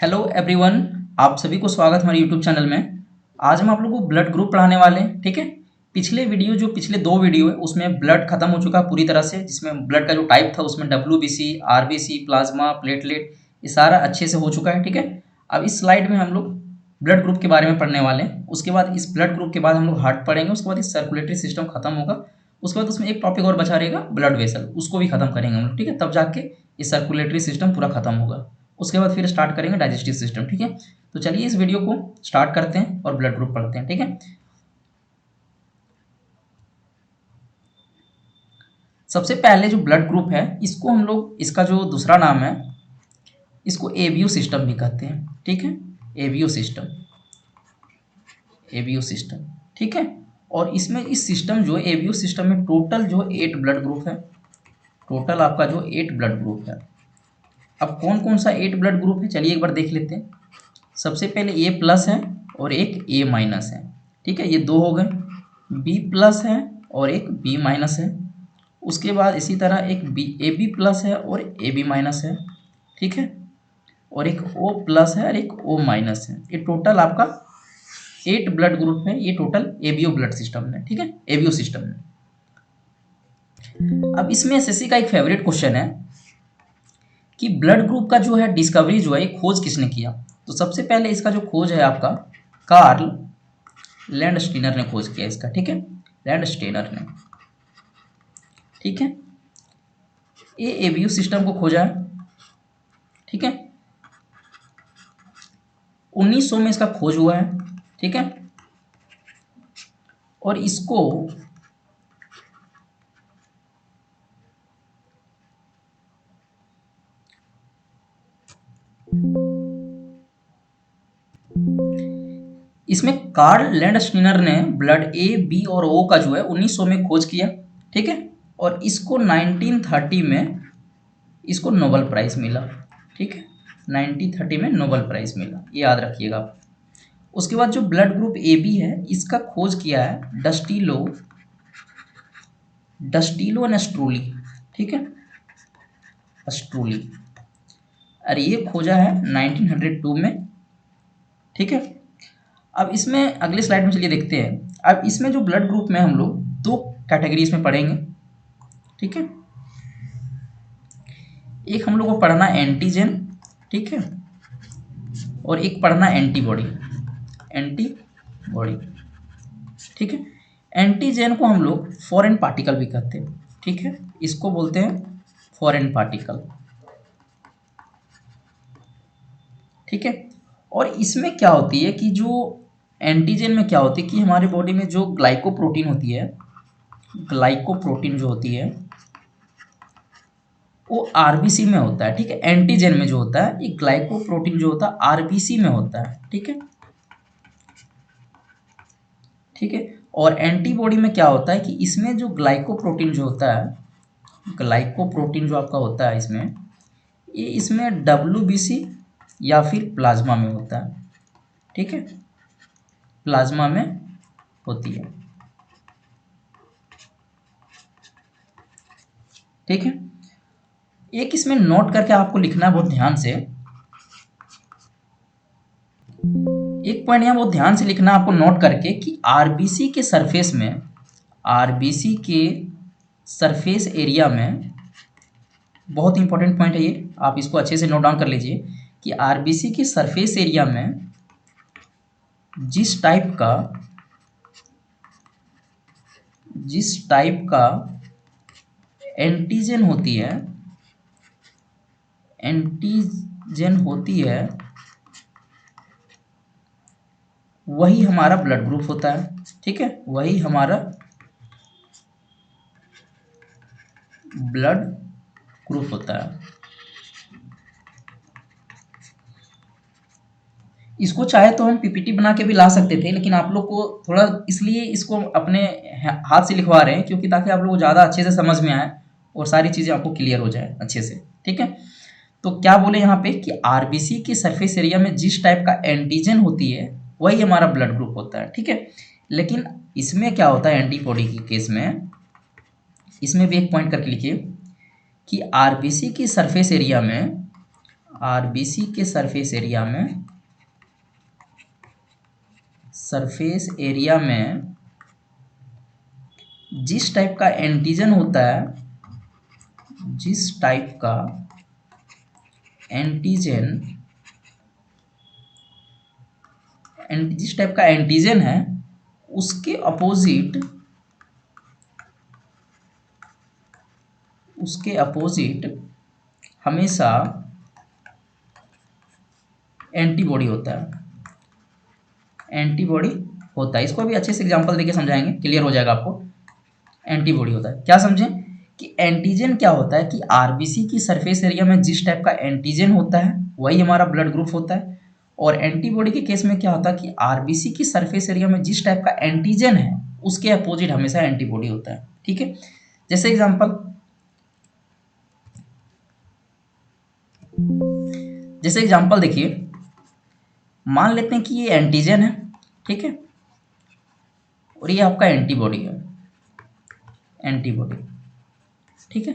Hello everyone. आप सभी को स्वागत हमारे यूट्यूब चैनल में। आज हम आप लोगों को ब्लड ग्रुप पढ़ाने वाले हैं। ठीक है, पिछले दो वीडियो है उसमें ब्लड खत्म हो चुका पूरी तरह से, जिसमें ब्लड का जो टाइप था उसमें WBC, RBC, प्लाज्मा, प्लेटलेट, ये सारा अच्छे से हो चुका है। ठीक है, अब इस स्लाइड में हम लोग ब्लड ग्रुप के बारे में पढ़ने वाले हैं। उसके बाद इस ब्लड ग्रुप के बाद हम लोग हार्ट पढ़ेंगे, उसके बाद इस सर्कुलेटरी सिस्टम खत्म होगा। उसके बाद उसमें एक टॉपिक और बचा रहेगा, ब्लड वेसल, उसको भी खत्म करेंगे हम लोग। ठीक है, तब जाके ये सर्कुलेटरी सिस्टम पूरा खत्म होगा। उसके बाद फिर स्टार्ट करेंगे डाइजेस्टिव सिस्टम। ठीक है, तो चलिए इस वीडियो को स्टार्ट करते हैं और ब्लड ग्रुप पढ़ते हैं। ठीक है, सबसे पहले जो ब्लड ग्रुप है इसको हम लोग, इसका जो दूसरा नाम है इसको एबीओ सिस्टम भी कहते हैं। ठीक है, एबीओ सिस्टम, एबीओ सिस्टम। ठीक है, और इसमें इस सिस्टम जो एबीओ सिस्टम में टोटल जो 8 ब्लड ग्रुप है, टोटल आपका जो 8 ब्लड ग्रुप है। अब कौन कौन सा 8 ब्लड ग्रुप है चलिए एक बार देख लेते हैं। सबसे पहले ए प्लस है और एक ए माइनस है। ठीक है, ये दो हो गए। बी प्लस है और एक बी माइनस है। उसके बाद इसी तरह एक बी ए बी प्लस है और ए बी माइनस है। ठीक है, और एक ओ प्लस है और एक ओ माइनस है। ये टोटल आपका 8 ब्लड ग्रुप है, ये टोटल एबीओ ब्लड सिस्टम में। ठीक है, एबीओ सिस्टम में। अब इसमें एसएससी का एक फेवरेट क्वेश्चन है कि ब्लड ग्रुप का जो है डिस्कवरी जो है खोज किसने किया। तो सबसे पहले इसका जो खोज है आपका कार्ल लैंडस्टीनर ने खोज किया इसका। ठीक है, लैंडस्टीनर ने। ठीक है, ये एबीयू सिस्टम को खोजा है। ठीक है, 1900 में इसका खोज हुआ है। ठीक है, और इसको इसमें कार्ल लैंडस्टीनर ने ब्लड ए बी और ओ का जो है 1900 में खोज किया। ठीक है, और इसको 1930 में इसको नोबेल प्राइज मिला। ठीक है, 1930 में नोबेल प्राइज मिला, ये याद रखिएगा आप। उसके बाद जो ब्लड ग्रुप ए बी है इसका खोज किया है डस्टिलो, डस्टिलो एंड स्ट्रूली। ठीक है, स्ट्रूली, और ये खोजा है 1902 में। ठीक है, अब इसमें अगले स्लाइड में चलिए देखते हैं। अब इसमें जो ब्लड ग्रुप में हम लोग दो कैटेगरी इसमें पढ़ेंगे। ठीक है, एक हम लोग को पढ़ना एंटीजन। ठीक है, और एक पढ़ना एंटीबॉडी, एंटीबॉडी। ठीक है, एंटीजन को हम लोग फॉरेन पार्टिकल भी कहते हैं। ठीक है, इसको बोलते हैं फॉरेन पार्टिकल। ठीक है, और इसमें क्या होती है कि जो एंटीजन में क्या होती है कि हमारे बॉडी में जो ग्लाइकोप्रोटीन होती है, ग्लाइकोप्रोटीन जो होती है वो आरबीसी में होता है। ठीक है, एंटीजन में जो होता है ये ग्लाइकोप्रोटीन जो होता है आरबीसी में होता है। ठीक है, ठीक है, और एंटीबॉडी में क्या होता है कि इसमें जो ग्लाइकोप्रोटीन जो होता है, ग्लाइकोप्रोटीन जो आपका होता है इसमें, ये इसमें डब्ल्यूबीसी या फिर प्लाज्मा में होता है। ठीक है, प्लाज्मा में होती है। ठीक है, एक इसमें नोट करके आपको लिखना है बहुत ध्यान से। एक पॉइंट यहाँ बहुत ध्यान से लिखना आपको नोट करके कि आरबीसी के सरफेस में, आरबीसी के सरफेस एरिया में, बहुत इंपॉर्टेंट पॉइंट है ये, आप इसको अच्छे से नोट डाउन कर लीजिए कि आरबीसी के सरफेस एरिया में जिस टाइप का, जिस टाइप का एंटीजन होती है, एंटीजन होती है, वही हमारा ब्लड ग्रुप होता है। ठीक है, वही हमारा ब्लड ग्रुप होता है। इसको चाहे तो हम पीपीटी बना के भी ला सकते थे, लेकिन आप लोग को थोड़ा इसलिए इसको अपने हाथ से लिखवा रहे हैं क्योंकि ताकि आप लोग को ज़्यादा अच्छे से समझ में आए और सारी चीज़ें आपको क्लियर हो जाए अच्छे से। ठीक है, तो क्या बोले यहाँ पे कि आरबीसी के सरफेस एरिया में जिस टाइप का एंटीजन होती है वही हमारा ब्लड ग्रुप होता है। ठीक है, लेकिन इसमें क्या होता है एंटीबॉडी के केस में, इसमें भी एक पॉइंट करके लिखिए कि आरबीसी की सरफेस एरिया में, आरबीसी के सरफेस एरिया में जिस टाइप का एंटीजन होता है, जिस टाइप का एंटीजन है उसके अपोजिट हमेशा एंटीबॉडी होता है। इसको भी अच्छे से एग्जांपल देके समझाएंगे, क्लियर हो जाएगा आपको। एंटीबॉडी होता है, क्या समझें कि एंटीजन क्या होता है कि आरबीसी की सरफेस एरिया में जिस टाइप का एंटीजन होता है वही हमारा ब्लड ग्रुप होता है। और एंटीबॉडी के केस में क्या होता है कि आरबीसी की सरफेस एरिया में जिस टाइप का एंटीजन है उसके अपोजिट हमेशा एंटीबॉडी होता है। ठीक है, जैसे एग्जांपल देखिए, मान लेते हैं कि ये एंटीजन है, ठीक है, और ये आपका एंटीबॉडी है, ठीक है।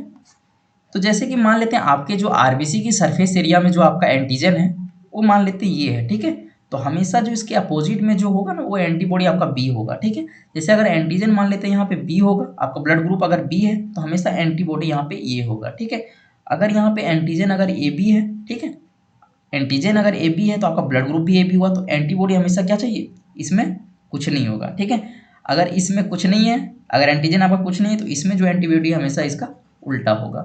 तो जैसे कि मान लेते हैं आपके जो आरबीसी की सरफेस एरिया में जो आपका एंटीजन है वो मान लेते हैं ये है, ठीक है। तो हमेशा जो इसके अपोजिट में जो होगा ना वो एंटीबॉडी आपका बी होगा, ठीक है। जैसे अगर एंटीजन मान लेते हैं यहाँ पे बी होगा, आपका ब्लड ग्रुप अगर बी है तो हमेशा एंटीबॉडी यहाँ पे ए होगा, ठीक है। अगर यहाँ पे एंटीजन अगर ए बी है, ठीक है, एंटीजन अगर ए बी है तो आपका ब्लड ग्रुप भी ए बी हुआ, तो एंटीबॉडी हमेशा क्या चाहिए, इसमें कुछ नहीं होगा, ठीक है। अगर इसमें कुछ नहीं है, अगर एंटीजन आपका कुछ नहीं है तो इसमें जो एंटीबॉडी हमेशा इसका उल्टा होगा,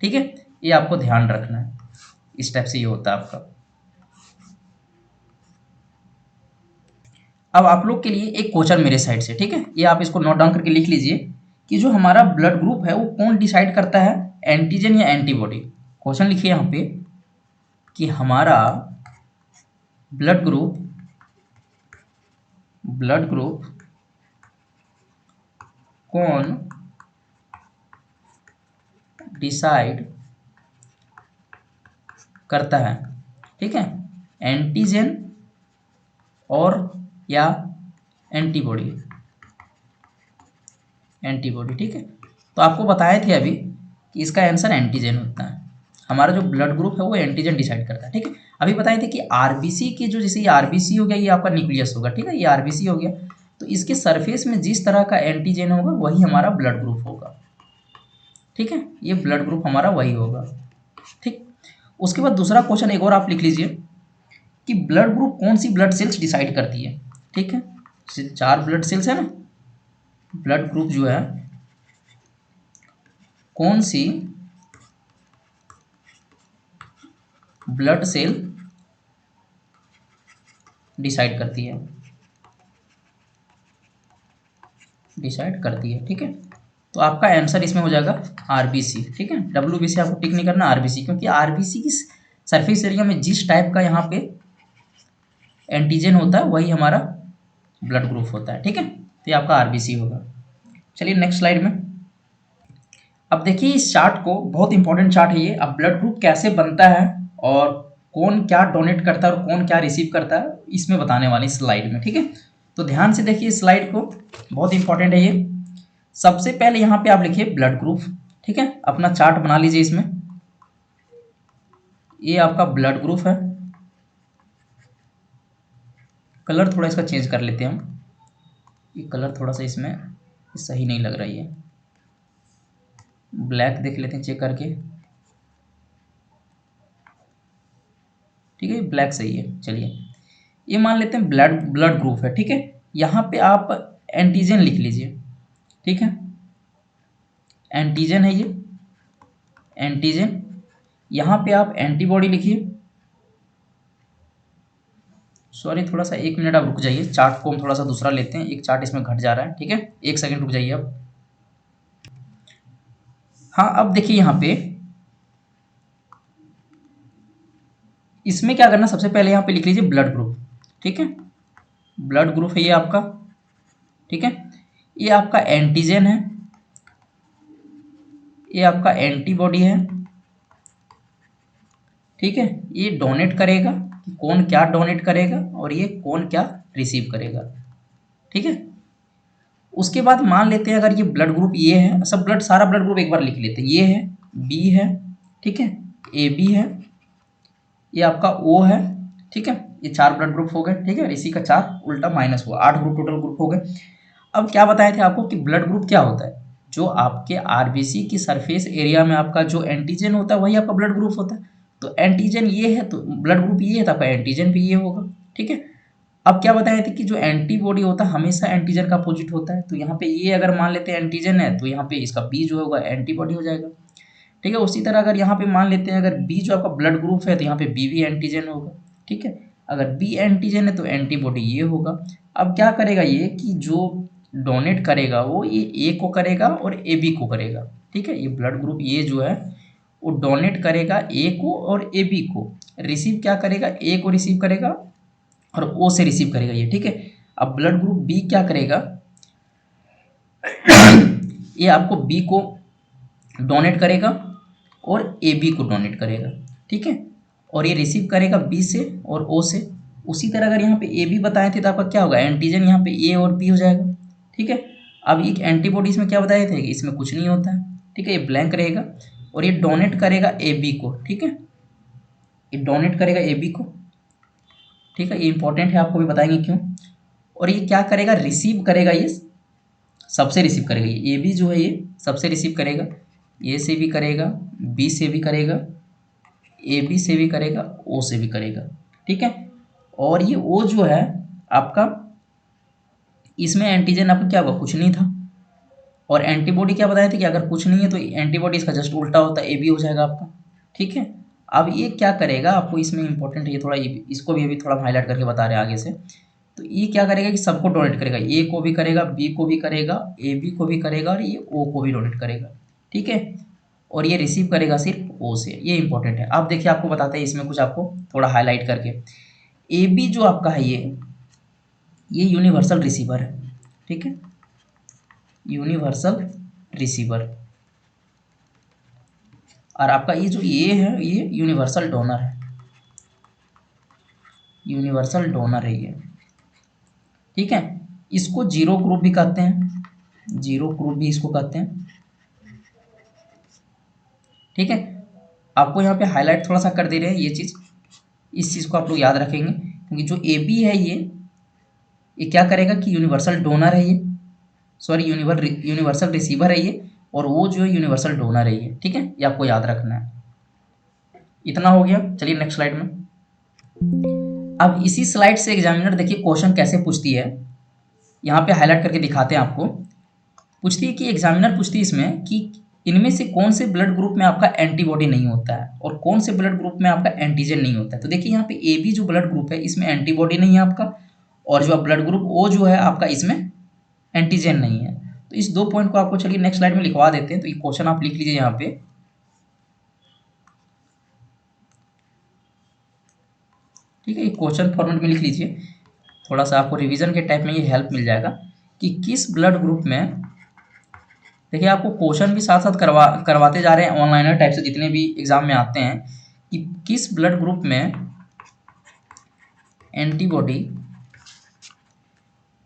ठीक है। ये आपको ध्यान रखना है, इस टाइप से ये होता है आपका। अब आप लोग के लिए एक क्वेश्चन मेरे साइड से, ठीक है, ये आप इसको नोट डाउन करके लिख लीजिए कि जो हमारा ब्लड ग्रुप है वो कौन डिसाइड करता है, एंटीजन या एंटीबॉडी। क्वेश्चन लिखिए यहाँ पे कि हमारा ब्लड ग्रुप कौन डिसाइड करता है, ठीक है, एंटीजन और या एंटीबॉडी, ठीक है। तो आपको बताए थे अभी कि इसका आंसर एंटीजन होता है। हमारा जो ब्लड ग्रुप है वो एंटीजन डिसाइड करता है, ठीक है। अभी बताए थे कि आरबीसी की जो, जैसे ये आरबीसी हो गया, ये आपका न्यूक्लियस होगा, ठीक है, ये आरबीसी हो गया, तो इसके सरफेस में जिस तरह का एंटीजन होगा वही हमारा ब्लड ग्रुप होगा, ठीक है, ये ब्लड ग्रुप हमारा वही होगा, ठीक। उसके बाद दूसरा क्वेश्चन एक और आप लिख लीजिए कि ब्लड ग्रुप कौन सी ब्लड सेल्स डिसाइड करती है, ठीक है। 4 ब्लड सेल्स है ना, ब्लड ग्रुप जो है कौन सी ब्लड सेल डिसाइड करती है, ठीक है। तो आपका आंसर इसमें हो जाएगा आरबीसी, ठीक है। डब्ल्यूबीसी आपको टिक नहीं करना, आरबीसी, क्योंकि आरबीसी की सरफेस एरिया में जिस टाइप का यहाँ पे एंटीजन होता है वही हमारा ब्लड ग्रुप होता है, ठीक है। तो ये आपका आरबीसी होगा। चलिए नेक्स्ट स्लाइड में। अब देखिए इस चार्ट को, बहुत इंपॉर्टेंट चार्ट है ये। अब ब्लड ग्रुप कैसे बनता है और कौन क्या डोनेट करता है और कौन क्या रिसीव करता है, इसमें बताने वाली स्लाइड में, ठीक है। तो ध्यान से देखिए इस स्लाइड को, बहुत इंपॉर्टेंट है ये। सबसे पहले यहाँ पे आप लिखिए ब्लड ग्रुप, ठीक है, अपना चार्ट बना लीजिए इसमें। ये आपका ब्लड ग्रुप है, कलर थोड़ा इसका चेंज कर लेते हैं हम, ये कलर थोड़ा सा इसमें सही नहीं लग रहा है, ये ब्लैक देख लेते हैं चेक करके, ठीक है, ब्लैक सही है। चलिए ये मान लेते हैं ब्लड ग्रुप है, ठीक है। यहाँ पे आप एंटीजन लिख लीजिए, ठीक है, एंटीजन है ये, एंटीजन। यहाँ पे आप एंटीबॉडी लिखिए, सॉरी थोड़ा सा 1 मिनट आप रुक जाइए, चार्ट को हम थोड़ा सा दूसरा लेते हैं, एक चार्ट इसमें घट जा रहा है, ठीक है, 1 सेकंड रुक जाइए अब। हाँ अब देखिए यहाँ पे इसमें क्या करना, सबसे पहले यहाँ पे लिख लीजिए ब्लड ग्रुप, ठीक है, ब्लड ग्रुप है ये आपका, ठीक है। ये आपका एंटीजन है, ये आपका एंटीबॉडी है, ठीक है। ये डोनेट करेगा कि कौन क्या डोनेट करेगा और ये कौन क्या रिसीव करेगा, ठीक है। उसके बाद मान लेते हैं अगर ये ब्लड ग्रुप ये है, सब ब्लड, सारा ब्लड ग्रुप एक बार लिख लेते हैं, ये है, बी है, ठीक है, ए बी है, ये आपका O है, ठीक है, ये 4 ब्लड ग्रुप हो गए, ठीक है, इसी का 4 उल्टा माइनस हुआ, 8 ग्रुप टोटल ग्रुप हो गए। अब क्या बताए थे आपको कि ब्लड ग्रुप क्या होता है, जो आपके आरबीसी की सरफेस एरिया में आपका जो एंटीजन होता है वही आपका ब्लड ग्रुप होता है। तो एंटीजन ये है तो ब्लड ग्रुप ये है तो आपका एंटीजन भी ये होगा, ठीक है। अब क्या बताए थे कि जो एंटीबॉडी होता है हमेशा एंटीजन का अपोजिट होता है, तो यहाँ पे ये अगर मान लेते हैं एंटीजन है तो यहाँ पे इसका बी जो होगा एंटीबॉडी हो जाएगा, ठीक है। उसी तरह अगर यहाँ पे मान लेते हैं अगर बी जो आपका ब्लड ग्रुप है तो यहाँ पे बी भी एंटीजन होगा, ठीक है। अगर बी एंटीजन है तो एंटीबॉडी ये होगा। अब क्या करेगा ये कि जो डोनेट करेगा वो ये ए को करेगा और ए बी को करेगा, ठीक है। ये ब्लड ग्रुप ये जो है वो डोनेट करेगा ए को और ए बी को, रिसीव क्या करेगा, ए को रिसीव करेगा और ओ से रिसीव करेगा ये, ठीक है। अब ब्लड ग्रुप बी क्या करेगा, ये आपको बी को डोनेट करेगा और ए बी को डोनेट करेगा, ठीक है। और ये रिसीव करेगा बी से और ओ से। उसी तरह अगर यहाँ पे ए बी बताए थे तो आपका क्या होगा, एंटीजन यहाँ पे ए और बी हो जाएगा, ठीक है। अब एक एंटीबॉडी इसमें क्या बताए थे कि इसमें कुछ नहीं होता है, ठीक है, ये ब्लैंक रहेगा और ये डोनेट करेगा ए बी को, ठीक है, ये डोनेट करेगा ए बी को, ठीक है। ये इंपॉर्टेंट है, आपको भी बताएंगे क्यों। और ये क्या करेगा, रिसीव करेगा, ये सबसे रिसीव करेगा, ये बी जो है ये सबसे रिसीव करेगा, ए से भी करेगा, बी से भी करेगा, ए बी से भी करेगा, ओ से भी करेगा, ठीक है। और ये ओ जो है आपका, इसमें एंटीजन आपका क्या होगा, कुछ नहीं था। और एंटीबॉडी क्या बताए थे कि अगर कुछ नहीं है तो एंटीबॉडी इसका जस्ट उल्टा होता है, ए बी हो जाएगा आपका, ठीक है। अब ये क्या करेगा, आपको इसमें इंपॉर्टेंट है ये थोड़ा, इसको भी अभी थोड़ा हाईलाइट करके बता रहे हैं आगे से। तो ये क्या करेगा कि सबको डोनेट करेगा, ए को भी करेगा, बी को भी करेगा, ए बी को भी करेगा और ये ओ को भी डोनेट करेगा, ठीक है। और ये रिसीव करेगा सिर्फ ओ से, ये इंपॉर्टेंट है। अब देखिए आपको बताते हैं इसमें कुछ आपको थोड़ा हाईलाइट करके, ए बी जो आपका है ये यूनिवर्सल रिसीवर है, ठीक है, यूनिवर्सल रिसीवर। और आपका ये जो ये है ये यूनिवर्सल डोनर है, यूनिवर्सल डोनर है ये, ठीक है। इसको जीरो ग्रुप भी कहते हैं, जीरो ग्रुप भी इसको कहते हैं, ठीक है। आपको यहाँ पे हाईलाइट थोड़ा सा कर दे रहे हैं ये चीज़, इस चीज़ को आप लोग याद रखेंगे क्योंकि जो ए बी है ये क्या करेगा कि यूनिवर्सल डोनर है ये, सॉरी यूनिवर्सल रिसीवर है ये, और वो जो है यूनिवर्सल डोनर है ये, ठीक है। ये आपको याद रखना है। इतना हो गया, चलिए नेक्स्ट स्लाइड में। अब इसी स्लाइड से एग्जामिनर देखिए क्वेश्चन कैसे पूछती है, यहाँ पे हाईलाइट करके दिखाते हैं आपको। पूछती है कि एग्जामिनर पूछती है इसमें कि इनमें से कौन से ब्लड ग्रुप में आपका एंटीबॉडी नहीं होता है और कौन से ब्लड ग्रुप में आपका एंटीजन नहीं होता है। तो देखिए यहाँ पे ए बी जो ब्लड ग्रुप है इसमें एंटीबॉडी नहीं है आपका, और जो ब्लड ग्रुप ओ जो है आपका इसमें एंटीजन नहीं है। तो इस दो पॉइंट को आपको चलिए नेक्स्ट स्लाइड में लिखवा देते हैं। तो ये क्वेश्चन आप लिख लीजिए यहाँ पे, ठीक है, ये क्वेश्चन फॉर्मेट में लिख लीजिए, थोड़ा सा आपको रिवीजन के टाइप में ये हेल्प मिल जाएगा कि किस ब्लड ग्रुप में। देखिए आपको क्वेश्चन भी साथ साथ करवाते जा रहे हैं ऑनलाइनर टाइप से जितने भी एग्जाम में आते हैं कि किस ब्लड ग्रुप में एंटीबॉडी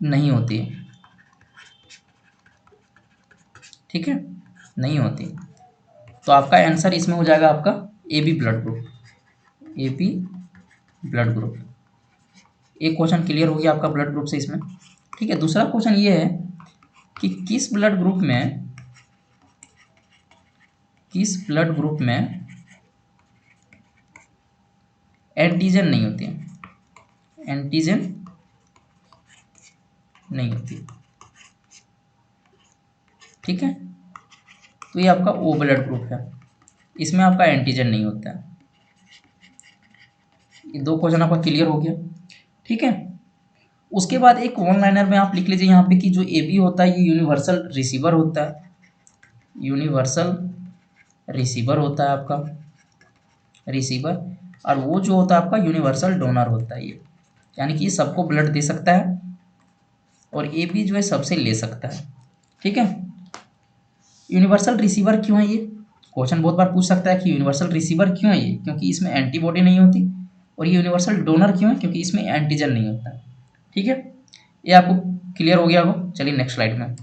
नहीं होती, ठीक है, नहीं होती। तो आपका आंसर इसमें हो जाएगा आपका A B blood group, A B blood group. एक क्वेश्चन क्लियर हो गया आपका ब्लड ग्रुप से इसमें, ठीक है। दूसरा क्वेश्चन ये है कि किस ब्लड ग्रुप में एंटीजन नहीं होती है, एंटीजन नहीं होती, ठीक है। तो ये आपका ओ ब्लड ग्रुप है, इसमें आपका एंटीजन नहीं होता है। ये दो क्वेश्चन आपका क्लियर हो गया, ठीक है। उसके बाद एक वन लाइनर में आप लिख लीजिए यहाँ पे कि जो ए बी होता है ये यूनिवर्सल रिसीवर होता है, यूनिवर्सल रिसीवर होता है आपका, रिसीवर। और वो जो होता है आपका यूनिवर्सल डोनर होता है ये, यानी कि सबको ब्लड दे सकता है और ए बी जो है सबसे ले सकता है, ठीक है। यूनिवर्सल रिसीवर क्यों है ये, क्वेश्चन बहुत बार पूछ सकता है कि यूनिवर्सल रिसीवर क्यों है ये, क्योंकि इसमें एंटीबॉडी नहीं होती। और ये यूनिवर्सल डोनर क्यों है, क्योंकि इसमें एंटीजन नहीं होता, ठीक है। ये आपको क्लियर हो गया हो, चलिए नेक्स्ट स्लाइड में।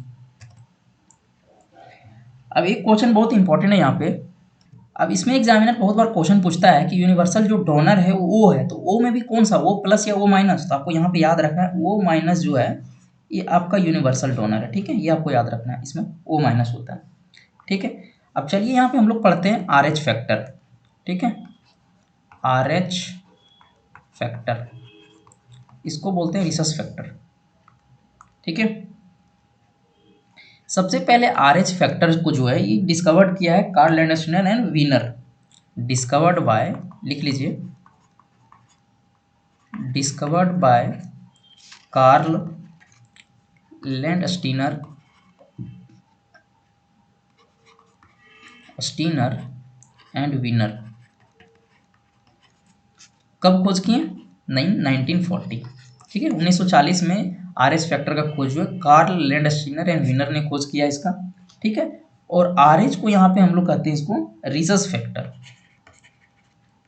अब एक क्वेश्चन बहुत इंपॉर्टेंट है यहाँ पे, अब इसमें एग्जामिनर बहुत बार क्वेश्चन पूछता है कि यूनिवर्सल जो डोनर है वो ओ है, तो ओ में भी कौन सा, ओ प्लस या ओ माइनस, तो आपको यहाँ पे याद रखना है ओ माइनस जो है ये आपका यूनिवर्सल डोनर है, ठीक है, ये आपको याद रखना है, इसमें ओ माइनस होता है, ठीक है। अब चलिए यहाँ पे हम लोग पढ़ते हैं आर एच फैक्टर, ठीक है, आर एच फैक्टर, इसको बोलते हैं रिसस फैक्टर, ठीक है। सबसे पहले आर एच फैक्टर को जो है ये डिस्कवर्ड किया है Karl Landsteiner and Wiener, discovered by, लिख लीजिए, discovered by Karl Landsteiner Steiner and Wiener. कब खोज किए? 1940, ठीक है, 1940 में आर एच फैक्टर का खोज हुआ, कार्ल लैंडस्टीनर एंड वीनर ने खोज किया इसका, ठीक है। और आर एच को यहाँ पे हम लोग कहते हैं इसको रिसस फैक्टर,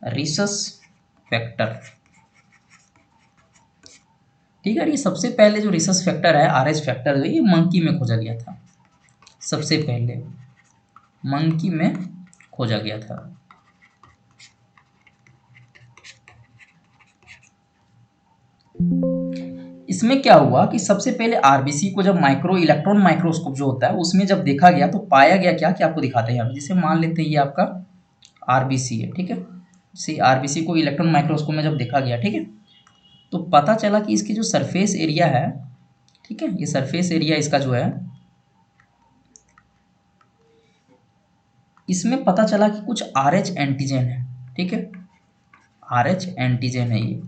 रिसस फैक्टर, ठीक है। ये सबसे पहले जो रिसस फैक्टर है आर एच फैक्टर जो ये मंकी में खोजा गया था, सबसे पहले मंकी में खोजा गया था। इसमें क्या हुआ कि सबसे पहले आरबीसी को जब माइक्रो इलेक्ट्रॉन माइक्रोस्कोप जो होता है उसमें जब देखा गया तो पाया गया क्या, कि आपको दिखाते हैं यहाँ पे, जैसे मान लेते हैं ये आपका आरबीसी है, ठीक है, जैसे आरबीसी को इलेक्ट्रॉन माइक्रोस्कोप में जब देखा गया, ठीक है, तो पता चला कि इसकी जो सरफेस एरिया है, ठीक है, ये सरफेस एरिया इसका जो है, इसमें पता चला कि कुछ आर एच एंटीजन है, ठीक है, आर एच एंटीजन है ये,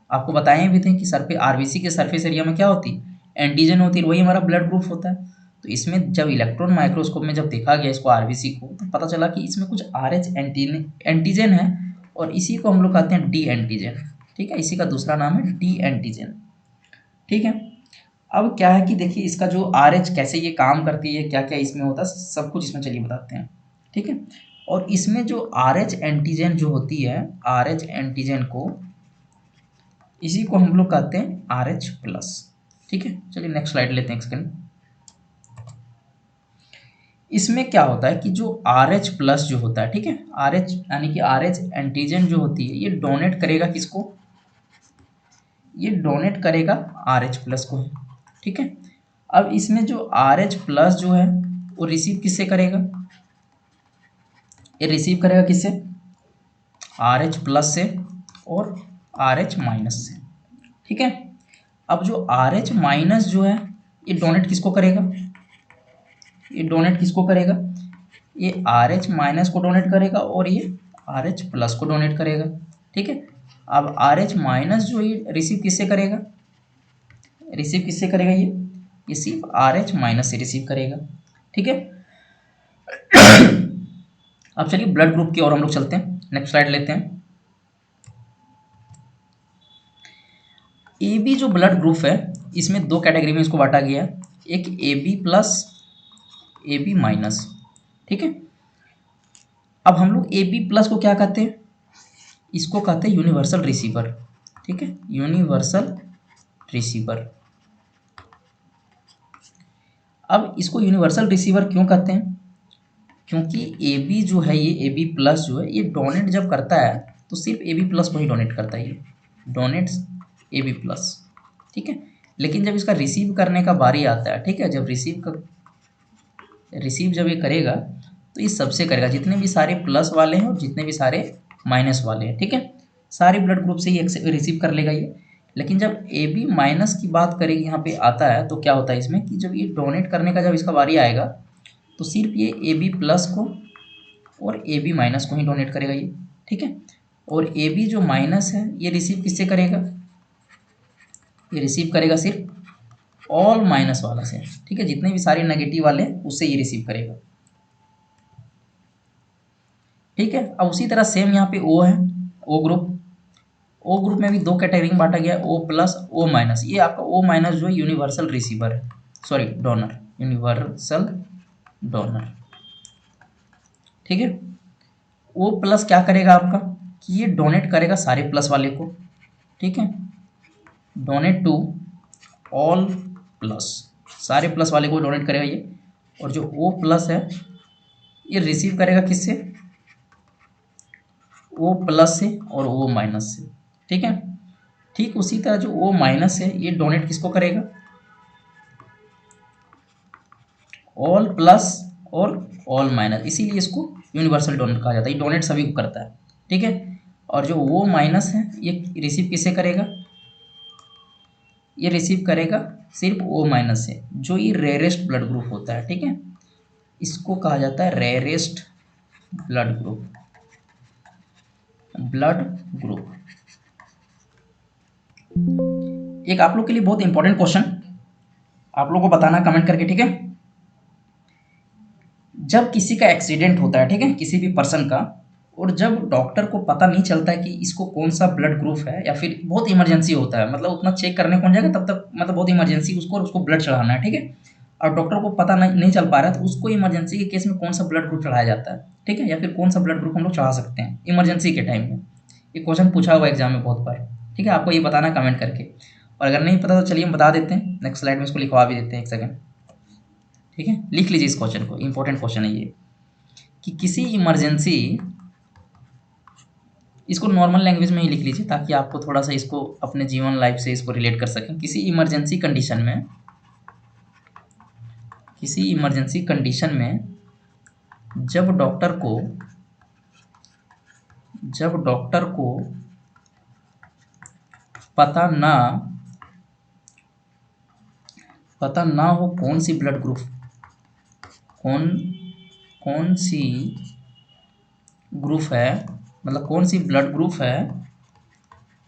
आपको बताए भी थे कि सरफे आरबीसी के सरफेस एरिया में क्या होती है, एंटीजन होती है, वही हमारा ब्लड ग्रुप होता है। तो इसमें जब इलेक्ट्रॉन माइक्रोस्कोप में जब देखा गया इसको आरबीसी को, तो पता चला कि इसमें कुछ आर एच एंटीजन है, और इसी को हम लोग कहते हैं डी एंटीजन, ठीक है, इसी का दूसरा नाम है डी एंटीजन, ठीक है। अब क्या है कि देखिए इसका जो आर एच कैसे ये काम करती है, क्या क्या इसमें होता है, सब कुछ इसमें चलिए बताते हैं, ठीक है। और इसमें जो आर एच एंटीजन जो होती है, आर एच एंटीजन को, इसी को हम लोग कहते हैं आर एच प्लस, ठीक है। चलिए नेक्स्ट स्लाइड लेते हैं सेकंड। इसमें क्या होता है कि जो आर एच प्लस जो होता है, ठीक है, आर एच यानी कि आर एच एंटीजन जो होती है ये डोनेट करेगा किसको, ये डोनेट करेगा आर एच प्लस को, ठीक है। अब इसमें जो आर एच प्लस जो है वो रिसीव किससे करेगा, ये रिसीव करेगा किससे, आर एच प्लस से और आर एच माइनस से, ठीक है। अब जो आर एच माइनस जो है ये डोनेट किसको करेगा, ये डोनेट किसको करेगा, ये आर एच माइनस को डोनेट करेगा और ये आर एच प्लस को डोनेट करेगा, ठीक है। अब आर एच माइनस जो ये रिसीव किससे करेगा, रिसीव किससे करेगा, ये सिर्फ आर एच माइनस से रिसीव करेगा, ठीक है। अब चलिए ब्लड ग्रुप की ओर हम लोग चलते हैं, नेक्स्ट स्लाइड लेते हैं। ए बी जो ब्लड ग्रुप है इसमें दो कैटेगरी में इसको बांटा गया है, एक A B plus, A B minus, ठीक है। अब हम लोग ए बी प्लस को क्या कहते हैं, इसको कहते हैं यूनिवर्सल रिसीवर, ठीक है, यूनिवर्सल रिसीवर। अब इसको यूनिवर्सल रिसीवर क्यों कहते हैं, क्योंकि ए बी जो है ये ए बी प्लस जो है ये डोनेट जब करता है तो सिर्फ ए बी प्लस को ही डोनेट करता है, ये डोनेट्स ए बी प्लस, ठीक है। लेकिन जब इसका रिसीव करने का बारी आता है, ठीक है, जब रिसीव जब ये करेगा तो ये सबसे करेगा, जितने भी सारे प्लस वाले हैं और जितने भी सारे माइनस वाले हैं, ठीक है, सारे ब्लड ग्रुप से ये रिसीव कर लेगा ये। लेकिन जब ए बी माइनस की बात करेगी यहाँ पे आता है तो क्या होता है इसमें कि जब ये डोनेट करने का जब इसका बारी आएगा तो सिर्फ ये ए बी प्लस को और ए बी माइनस को ही डोनेट करेगा ये, ठीक है। और ए बी जो माइनस है ये रिसीव किससे करेगा, ये रिसीव करेगा सिर्फ ऑल माइनस वाला से, ठीक है, जितने भी सारे नेगेटिव वाले उससे ये रिसीव करेगा, ठीक है। अब उसी तरह सेम यहाँ पे ओ है, ओ ग्रुप, ओ ग्रुप में भी दो कैटेगरी में बांटा गया है, ओ प्लस ओ माइनस, ये आपका ओ माइनस जो है यूनिवर्सल रिसीवर है, सॉरी डोनर, यूनिवर्सल डोनर, ठीक है। ओ प्लस क्या करेगा आपका कि ये डोनेट करेगा सारे प्लस वाले को, ठीक है, डोनेट टू ऑल प्लस, सारे प्लस वाले को डोनेट करेगा ये। और जो ओ प्लस है ये रिसीव करेगा किससे, O प्लस है और O माइनस है, ठीक है। ठीक उसी तरह जो O माइनस है ये डोनेट किसको करेगा, ऑल प्लस और ऑल माइनस, इसीलिए इसको यूनिवर्सल डोनेट कहा जाता है। ये डोनेट सभी को करता है, ठीक है। और जो O माइनस है ये रिसीव किसे करेगा, ये रिसीव करेगा सिर्फ O माइनस से, जो ये रेयरेस्ट ब्लड ग्रुप होता है, ठीक है। इसको कहा जाता है rarest blood group, blood group. एक आप लोग के लिए बहुत इंपॉर्टेंट क्वेश्चन आप लोग को बताना कमेंट करके, ठीक है। जब किसी का एक्सीडेंट होता है, ठीक है, किसी भी पर्सन का, और जब डॉक्टर को पता नहीं चलता है कि इसको कौन सा ब्लड ग्रुप है, या फिर बहुत इमरजेंसी होता है, मतलब उतना चेक करने कौन जाएगा तब तक, मतलब बहुत इमरजेंसी उसको, और उसको ब्लड चढ़ाना है, ठीक है। और डॉक्टर को पता नहीं चल पा रहा है, तो उसको इमरजेंसी के केस में कौन सा ब्लड ग्रुप चढ़ाया जाता है, ठीक है, या फिर कौन सा ब्लड ग्रुप हम लोग चढ़ा सकते हैं इमरजेंसी के टाइम में। ये क्वेश्चन पूछा हुआ एग्जाम में बहुत बार, ठीक है। आपको ये बताना कमेंट करके, और अगर नहीं पता तो चलिए हम बता देते हैं, नेक्स्ट स्लाइड में इसको लिखवा भी देते हैं, एक सेकंड, ठीक है। लिख लीजिए इस क्वेश्चन को, इंपॉर्टेंट क्वेश्चन है ये, कि किसी इमरजेंसी, इसको नॉर्मल लैंग्वेज में ही लिख लीजिए ताकि आपको थोड़ा सा इसको अपने जीवन लाइफ से इसको रिलेट कर सकें। किसी इमरजेंसी कंडीशन में, किसी इमरजेंसी कंडीशन में जब डॉक्टर को पता ना हो कौन सी ब्लड ग्रुप, कौन कौन सी ग्रुप है, मतलब कौन सी ब्लड ग्रुप है,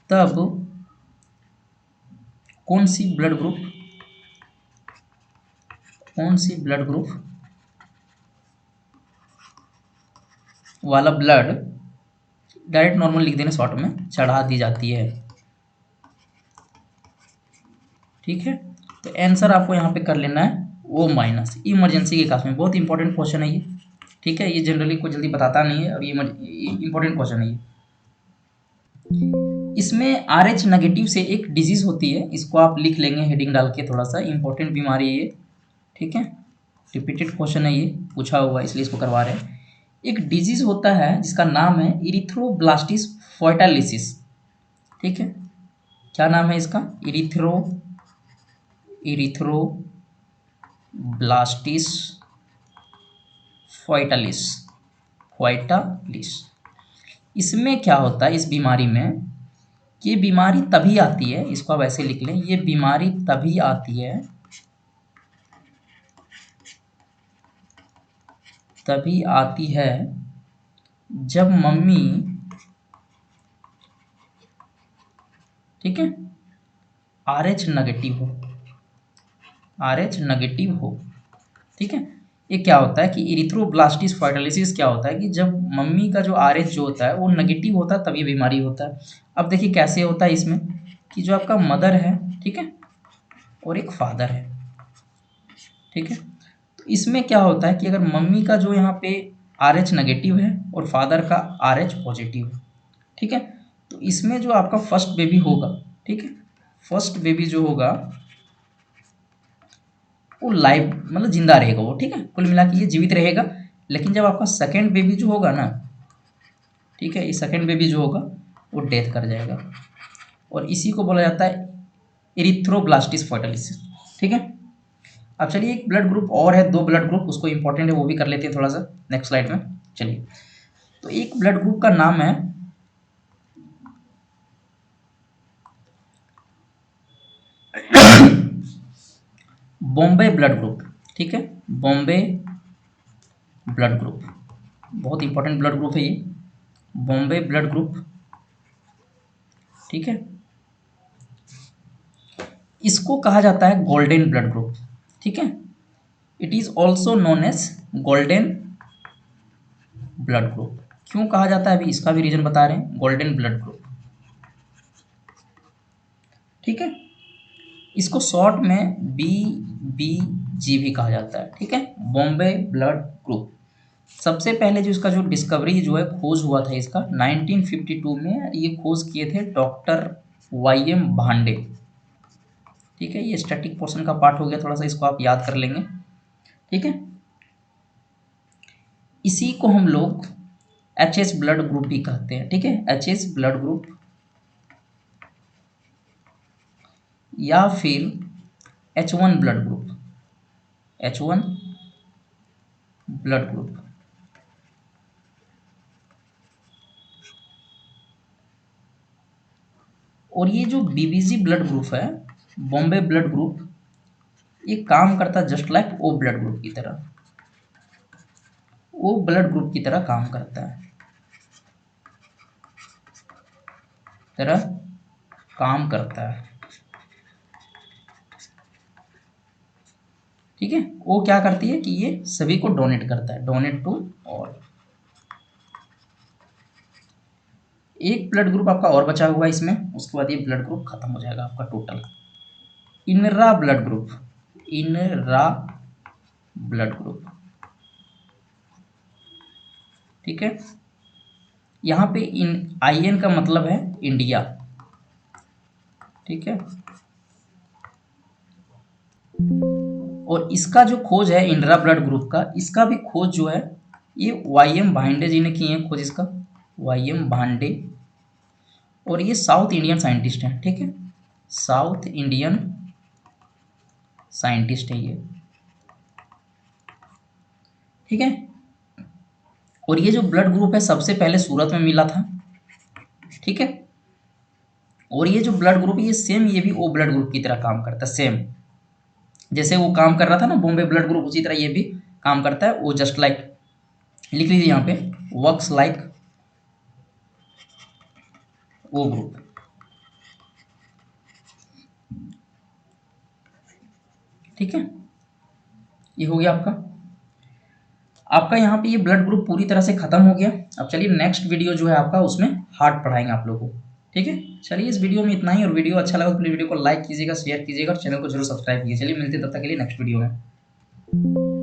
तब कौन सी ब्लड ग्रुप वाला ब्लड, डायरेक्ट नॉर्मल लिख देना शॉर्ट में, चढ़ा दी जाती है, ठीक है। तो आंसर आपको यहाँ पे कर लेना है O माइनस, इमरजेंसी के केस में। बहुत इंपॉर्टेंट क्वेश्चन है ये, ठीक है। ये जनरली कोई जल्दी बताता नहीं है, और ये इंपॉर्टेंट क्वेश्चन है ये। इसमें RH नेगेटिव से एक डिजीज होती है, इसको आप लिख लेंगे हेडिंग डाल के, थोड़ा सा इंपॉर्टेंट बीमारी है ये, ठीक है। रिपीटेड क्वेश्चन है ये, पूछा हुआ है इसलिए इसको करवा रहे हैं। एक डिजीज होता है जिसका नाम है इरिथ्रोब्लास्टिस फोइटालिसिस, ठीक है। क्या नाम है इसका, इरिथ्रोब्लास्टिस फोइटालिस। इसमें क्या होता है, इस बीमारी में, ये बीमारी तभी आती है, इसको आप ऐसे लिख लें, ये बीमारी तभी आती है जब मम्मी, ठीक है, RH नेगेटिव हो, ठीक है। ये क्या होता है कि इरिथ्रोब्लास्टिस फोइटालिसिस क्या होता है कि जब मम्मी का जो RH जो होता है वो नेगेटिव होता है, तब ये बीमारी होता है। अब देखिए कैसे होता है इसमें, कि जो आपका मदर है, ठीक है, और एक फादर है, ठीक है। तो इसमें क्या होता है कि अगर मम्मी का जो यहाँ पे RH नेगेटिव है और फादर का RH पॉजिटिव है, ठीक है, तो इसमें जो आपका फर्स्ट बेबी होगा, ठीक है, फर्स्ट बेबी जो होगा वो लाइव, मतलब जिंदा रहेगा वो, ठीक है, कुल मिला के ये जीवित रहेगा। लेकिन जब आपका सेकेंड बेबी जो होगा ना, ठीक है, ये सेकेंड बेबी जो होगा वो डेथ कर जाएगा, और इसी को बोला जाता है इरिथ्रोब्लास्टिस फोइटालिसिस, ठीक है। अब चलिए एक ब्लड ग्रुप और है, 2 ब्लड ग्रुप, उसको इंपॉर्टेंट है वो भी कर लेते हैं थोड़ा सा नेक्स्ट स्लाइड में। चलिए, तो एक ब्लड ग्रुप का नाम है बॉम्बे ब्लड ग्रुप, ठीक है, बॉम्बे ब्लड ग्रुप, बहुत इंपॉर्टेंट ब्लड ग्रुप है ये, बॉम्बे ब्लड ग्रुप, ठीक है। इसको कहा जाता है गोल्डन ब्लड ग्रुप, ठीक है। It is also known as golden blood group. क्यों कहा जाता है, अभी इसका भी रीजन बता रहे हैं, गोल्डन ब्लड ग्रुप, ठीक है। इसको शॉर्ट में BBG भी कहा जाता है, ठीक है, बॉम्बे ब्लड ग्रुप। सबसे पहले जो इसका जो डिस्कवरी जो है, खोज हुआ था इसका 1952 में, ये खोज किए थे डॉक्टर YM भांडे, ठीक है। ये स्टैटिक पोर्शन का पार्ट हो गया, थोड़ा सा इसको आप याद कर लेंगे, ठीक है। इसी को हम लोग एच ब्लड ग्रुप भी कहते हैं, ठीक है, एच ब्लड ग्रुप या फिर H1 blood group, H1 blood group. और ये जो बीबीजी ब्लड ग्रुप है, बॉम्बे ब्लड ग्रुप, ये काम करता है just like O blood group की तरह, ओ ब्लड ग्रुप की तरह काम करता है, तरह काम करता है, ठीक है। वो क्या करती है कि ये सभी को डोनेट करता है, डोनेट टू ऑल। एक ब्लड ग्रुप आपका और बचा हुआ है इसमें, उसके बाद ये ब्लड ग्रुप खत्म हो जाएगा आपका टोटल। इनरा ब्लड ग्रुप, इनरा ब्लड ग्रुप, ठीक है। यहाँ पे इन IN का मतलब है इंडिया, ठीक है। और इसका जो खोज है इंडरा ब्लड ग्रुप का, इसका भी खोज जो है ये YM भांडे जी ने की है खोज, इसका YM भांडे। और ये साउथ इंडियन साइंटिस्ट हैं, ठीक है, साउथ इंडियन साइंटिस्ट है ये, ठीक है। और ये जो ब्लड ग्रुप है सबसे पहले सूरत में मिला था, ठीक है। और ये जो ब्लड ग्रुप है ये सेम, ये भी ओ ब्लड ग्रुप की तरह काम करता है, सेम जैसे वो काम कर रहा था ना बॉम्बे ब्लड ग्रुप, उसी तरह ये भी काम करता है। वो जस्ट लाइक, लिख लीजिए यहाँ पे, वर्क्स लाइक ओ ग्रुप, ठीक है। ये हो गया आपका, आपका यहाँ पे ये ब्लड ग्रुप पूरी तरह से खत्म हो गया। अब चलिए नेक्स्ट वीडियो जो है आपका, उसमें हार्ट पढ़ाएंगे आप लोगों को, ठीक है। चलिए इस वीडियो में इतना ही, और वीडियो अच्छा लगा तो प्लीज वीडियो को लाइक कीजिएगा, शेयर कीजिएगा और चैनल को जरूर सब्सक्राइब कीजिए। चलिए मिलते हैं तब तक के लिए नेक्स्ट वीडियो में।